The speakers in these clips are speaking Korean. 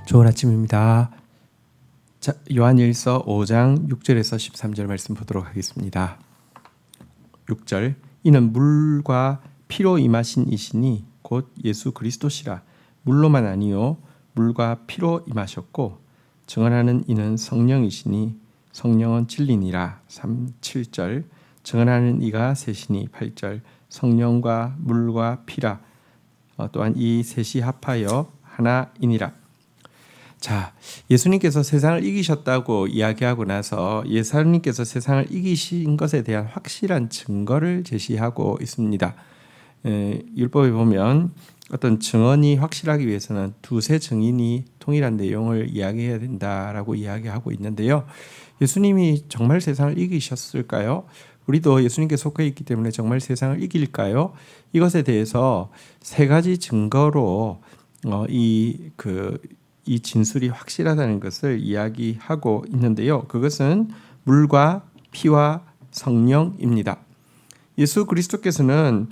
좋은 아침입니다. 자, 요한일서 5장 6절에서 13절 말씀 보도록 하겠습니다. 6절 이는 물과 피로 임하신 이시니 곧 예수 그리스도시라. 물로만 아니요 물과 피로 임하셨고 증언하는 이는 성령이시니 성령은 진리니라. 7절 증언하는 이가 셋이니 8절 성령과 물과 피라. 또한 이 셋이 합하여 하나이니라. 자, 예수님께서 세상을 이기셨다고 이야기하고 나서 예수님께서 세상을 이기신 것에 대한 확실한 증거를 제시하고 있습니다. 율법에 보면 어떤 증언이 확실하기 위해서는 두세 증인이 동일한 내용을 이야기해야 된다라고 이야기하고 있는데요. 예수님이 정말 세상을 이기셨을까요? 우리도 예수님께 속해 있기 때문에 정말 세상을 이길까요? 이것에 대해서 세 가지 증거로 이 진술이 확실하다는 것을 이야기하고 있는데요. 그것은 물과 피와 성령입니다. 예수 그리스도께서는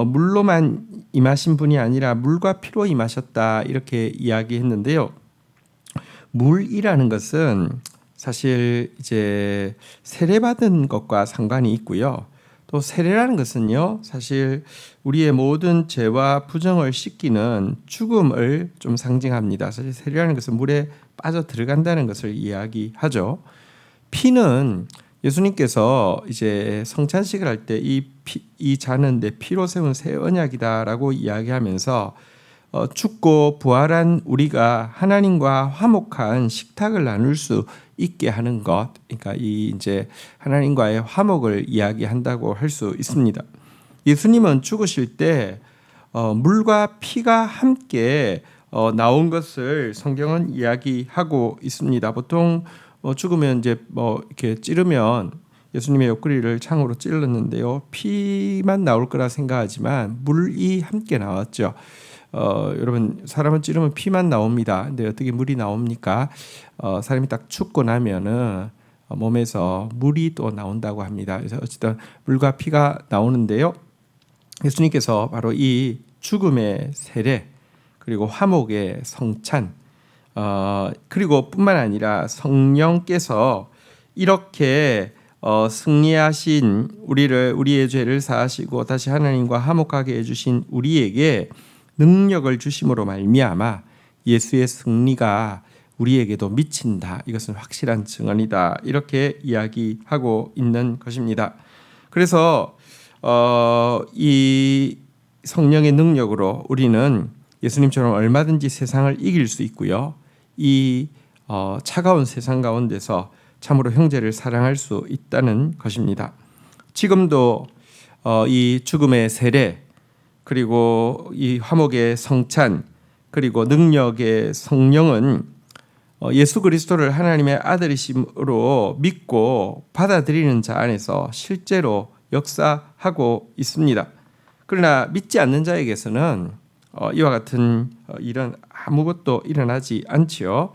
물로만 임하신 분이 아니라 물과 피로 임하셨다 이렇게 이야기했는데요. 물이라는 것은 사실 이제 세례받은 것과 상관이 있고요. 또 세례라는 것은요, 사실 우리의 모든 죄와 부정을 씻기는 죽음을 좀 상징합니다. 사실 세례라는 것은 물에 빠져 들어간다는 것을 이야기하죠. 피는 예수님께서 이제 성찬식을 할 때 이 잔은 내 피로 세운 새 언약이다라고 이야기하면서 죽고 부활한 우리가 하나님과 화목한 식탁을 나눌 수 있게 하는 것, 그러니까 이 이제 하나님과의 화목을 이야기한다고 할 수 있습니다. 예수님은 죽으실 때 물과 피가 함께 나온 것을 성경은 이야기하고 있습니다. 보통 죽으면 이제 이렇게 찌르면 예수님의 옆구리를 창으로 찔렀는데요, 피만 나올 거라 생각하지만 물이 함께 나왔죠. 여러분, 사람은 찌르면 피만 나옵니다. 근데 어떻게 물이 나옵니까? 사람이 딱 죽고 나면은 몸에서 물이 또 나온다고 합니다. 그래서 어쨌든 물과 피가 나오는데요. 예수님께서 바로 이 죽음의 세례, 그리고 화목의 성찬, 그리고 뿐만 아니라 성령께서 이렇게 승리하신 우리의 죄를 사하시고 다시 하나님과 화목하게 해주신 우리에게 능력을 주심으로 말미암아 예수의 승리가 우리에게도 미친다. 이것은 확실한 증언이다. 이렇게 이야기하고 있는 것입니다. 그래서 이 성령의 능력으로 우리는 예수님처럼 얼마든지 세상을 이길 수 있고요. 이 차가운 세상 가운데서 참으로 형제를 사랑할 수 있다는 것입니다. 지금도 이 죽음의 세례, 그리고 이 화목의 성찬, 그리고 능력의 성령은 예수 그리스도를 하나님의 아들이심으로 믿고 받아들이는 자 안에서 실제로 역사하고 있습니다. 그러나 믿지 않는 자에게서는 이와 같은 일은 아무것도 일어나지 않지요.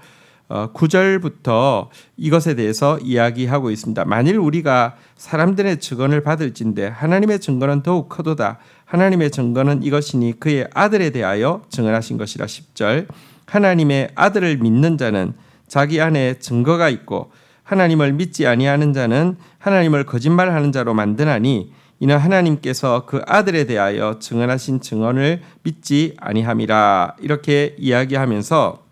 9절부터 이것에 대해서 이야기하고 있습니다. 만일 우리가 사람들의 증언을 받을진대 하나님의 증거는 더욱 크도다. 하나님의 증거는 이것이니 그의 아들에 대하여 증언하신 것이라. 10절 하나님의 아들을 믿는 자는 자기 안에 증거가 있고 하나님을 믿지 아니하는 자는 하나님을 거짓말하는 자로 만드나니 이는 하나님께서 그 아들에 대하여 증언하신 증언을 믿지 아니함이라. 이렇게 이야기하면서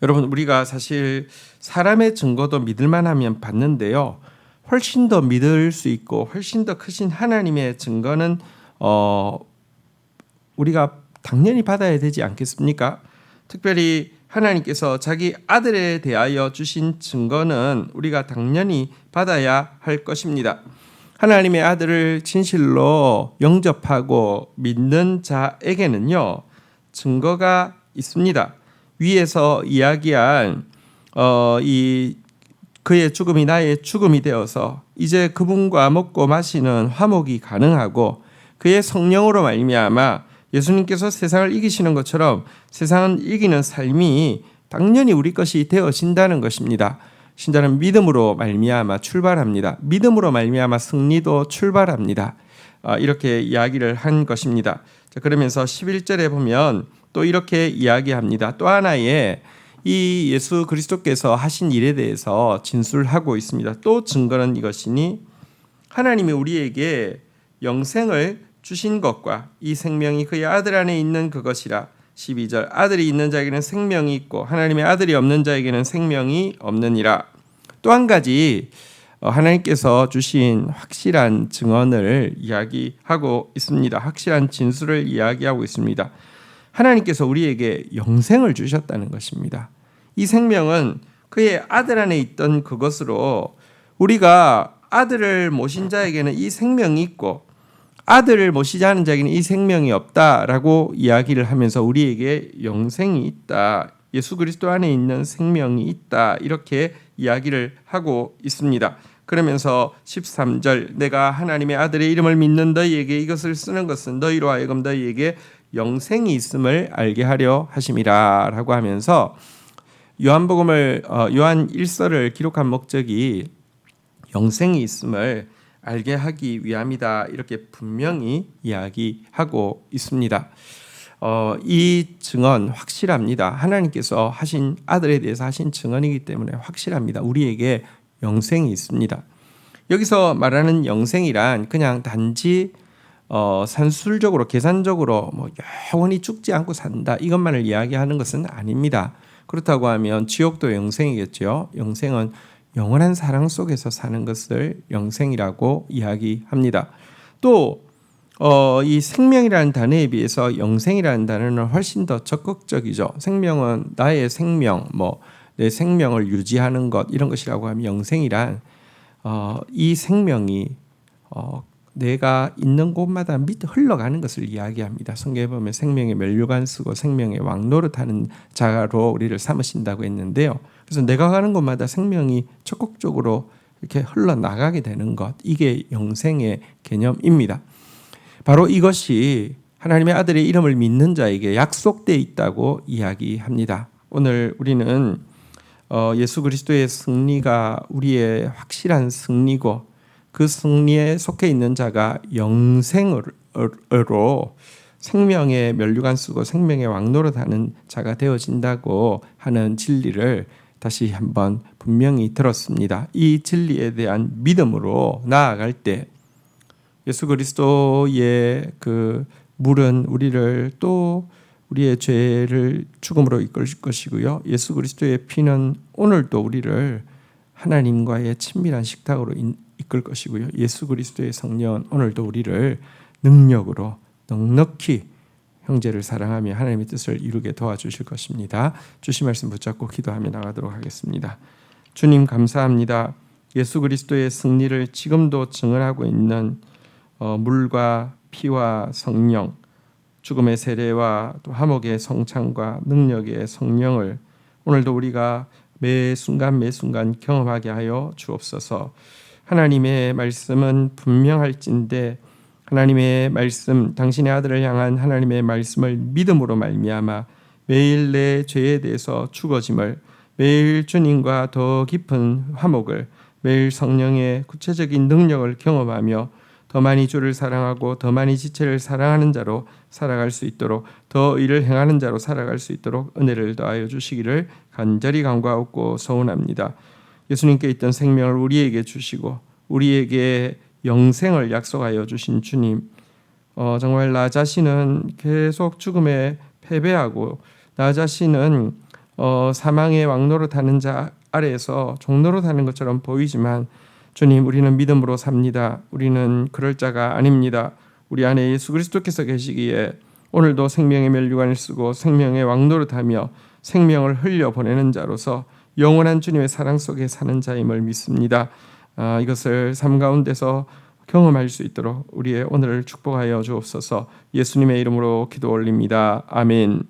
여러분, 우리가 사실 사람의 증거도 믿을만 하면 받는데요, 훨씬 더 믿을 수 있고 훨씬 더 크신 하나님의 증거는 우리가 당연히 받아야 되지 않겠습니까? 특별히 하나님께서 자기 아들에 대하여 주신 증거는 우리가 당연히 받아야 할 것입니다. 하나님의 아들을 진실로 영접하고 믿는 자에게는요, 증거가 있습니다. 위에서 이야기한 이 그의 죽음이 나의 죽음이 되어서 이제 그분과 먹고 마시는 화목이 가능하고 그의 성령으로 말미암아 예수님께서 세상을 이기시는 것처럼 세상을 이기는 삶이 당연히 우리 것이 되어진다는 것입니다. 신자는 믿음으로 말미암아 출발합니다. 믿음으로 말미암아 승리도 출발합니다. 이렇게 이야기를 한 것입니다. 자, 그러면서 11절에 보면 또 이렇게 이야기합니다. 또 하나의 이 예수 그리스도께서 하신 일에 대해서 진술하고 있습니다. 또 증거는 이것이니 하나님이 우리에게 영생을 주신 것과 이 생명이 그의 아들 안에 있는 그것이라. 12절 아들이 있는 자에게는 생명이 있고 하나님의 아들이 없는 자에게는 생명이 없느니라. 또 한 가지 하나님께서 주신 확실한 증언을 이야기하고 있습니다. 확실한 진술을 이야기하고 있습니다. 하나님께서 우리에게 영생을 주셨다는 것입니다. 이 생명은 그의 아들 안에 있던 그것으로 우리가 아들을 모신 자에게는 이 생명이 있고 아들을 모시지 않은 자에게는 이 생명이 없다라고 이야기를 하면서 우리에게 영생이 있다. 예수 그리스도 안에 있는 생명이 있다. 이렇게 이야기를 하고 있습니다. 그러면서 13절 내가 하나님의 아들의 이름을 믿는 너희에게 이것을 쓰는 것은 너희로 하여금 너희에게 영생이 있음을 알게 하려 하심이라 라고 하면서 요한복음을 요한 1서를 기록한 목적이 영생이 있음을 알게 하기 위함이다. 이렇게 분명히 이야기하고 있습니다. 이 증언 확실합니다. 하나님께서 하신 아들에 대해서 하신 증언이기 때문에 확실합니다. 우리에게 영생이 있습니다. 여기서 말하는 영생이란 그냥 단지 산술적으로 계산적으로 영원히 죽지 않고 산다 이것만을 이야기하는 것은 아닙니다. 그렇다고 하면 지옥도 영생이겠죠. 영생은 영원한 사랑 속에서 사는 것을 영생이라고 이야기합니다. 또 이 생명이라는 단어에 비해서 영생이라는 단어는 훨씬 더 적극적이죠. 생명은 나의 생명, 내 생명을 유지하는 것 이런 것이라고 하면 영생이란 이 생명이 내가 있는 곳마다 밑에 흘러가는 것을 이야기합니다. 성경에 보면 생명의 면류관 쓰고 생명의 왕노릇하는 자로 우리를 삼으신다고 했는데요. 그래서 내가 가는 곳마다 생명이 적극적으로 이렇게 흘러나가게 되는 것, 이게 영생의 개념입니다. 바로 이것이 하나님의 아들의 이름을 믿는 자에게 약속되어 있다고 이야기합니다. 오늘 우리는 예수 그리스도의 승리가 우리의 확실한 승리고 그 승리에 속해 있는 자가 영생으로 생명의 면류관 쓰고 생명의 왕노릇하는 자가 되어진다고 하는 진리를 다시 한번 분명히 들었습니다. 이 진리에 대한 믿음으로 나아갈 때 예수 그리스도의 그 물은 우리를 또 우리의 죄를 죽음으로 이끌 것이고요. 예수 그리스도의 피는 오늘도 우리를 하나님과의 친밀한 식탁으로 이끌 것이고요. 예수 그리스도의 성령은 오늘도 우리를 능력으로 넉넉히 형제를 사랑하며 하나님의 뜻을 이루게 도와주실 것입니다. 주신 말씀 붙잡고 기도하며 나가도록 하겠습니다. 주님 감사합니다. 예수 그리스도의 승리를 지금도 증언하고 있는 물과 피와 성령, 죽음의 세례와 또 화목의 성찬과 능력의 성령을 오늘도 우리가 매 순간 경험하게 하여 주옵소서. 하나님의 말씀은 분명할진대 하나님의 말씀, 당신의 아들을 향한 하나님의 말씀을 믿음으로 말미암아 매일 내 죄에 대해서 죽어짐을, 매일 주님과 더 깊은 화목을, 매일 성령의 구체적인 능력을 경험하며 더 많이 주를 사랑하고 더 많이 지체를 사랑하는 자로 살아갈 수 있도록, 더 의를 행하는 자로 살아갈 수 있도록 은혜를 더하여 주시기를 간절히 간구하고 소원합니다. 예수님께 있던 생명을 우리에게 주시고 우리에게 영생을 약속하여 주신 주님, 정말 나 자신은 계속 죽음에 패배하고 나 자신은 사망의 왕노릇하는 자 아래에서 종노릇하는 것처럼 보이지만 주님, 우리는 믿음으로 삽니다. 우리는 그럴 자가 아닙니다. 우리 안에 예수 그리스도께서 계시기에 오늘도 생명의 면류관을 쓰고 생명의 왕노릇하며 생명을 흘려보내는 자로서 영원한 주님의 사랑 속에 사는 자임을 믿습니다. 이것을 삶 가운데서 경험할 수 있도록 우리의 오늘을 축복하여 주옵소서. 예수님의 이름으로 기도 올립니다. 아멘.